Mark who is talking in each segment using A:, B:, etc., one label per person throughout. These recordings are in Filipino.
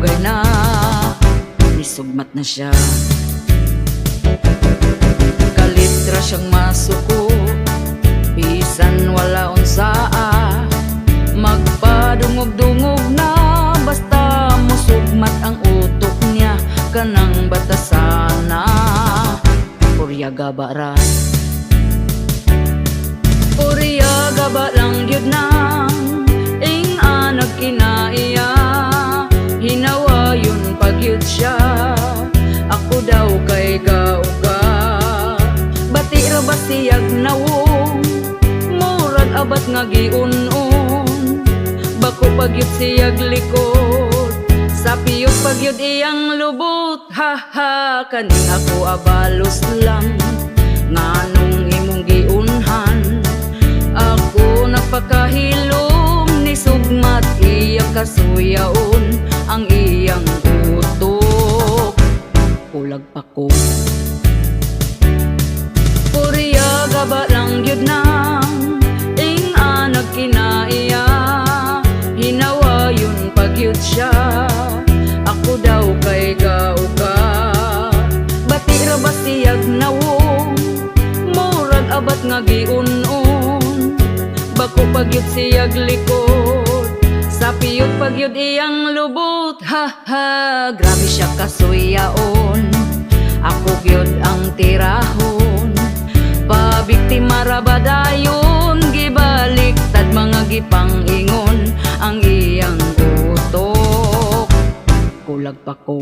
A: dugay na, nisugmat na siya. Kalitra siyang masuko, bisan wala unsaa, magpadungog-dungog na, basta musugmat ang utok niya. Kanang batasana, puryaga bara, puryaga ba lang yun nang ing anag kinaiya. Hinawa yun pagyud siya, ako daw kay gauga. Bati ra ba siyag nawong, murag abat nga giun-un. Bako pagyud siyag likod, sa piyok pagyud iyang lubot. Ha ha, kaning ako abalos lang, nganong imong giunhan. Ako nagpakahilom, nisugmat iyang kasuyaon. Ang iyang utok, kulag pa ko. Puryaga ba lang yun nang ing anag kinaiya. Hinawa yun pagyud siya, ako daw kay gauga. Bati ra ba siyag nawong, murag abat nga giun-un. Bako pagyud siyag likod, sa piyot pagyud iyang lubot. Ha ha, grabe siya kasuyaon, ako gyud ang tirahon. Pabiktima ra ba dayon, gibaliktad mga gipangingon. Ang iyang utok, kulag pa ko.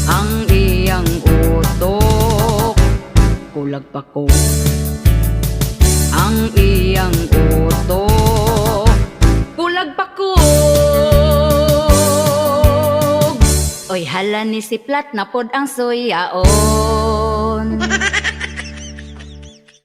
A: Ang iyang utok, kulag pa ko. Ang iyang utok, kulag pa ko. Oy hala ni siplat na pod ang suyaon.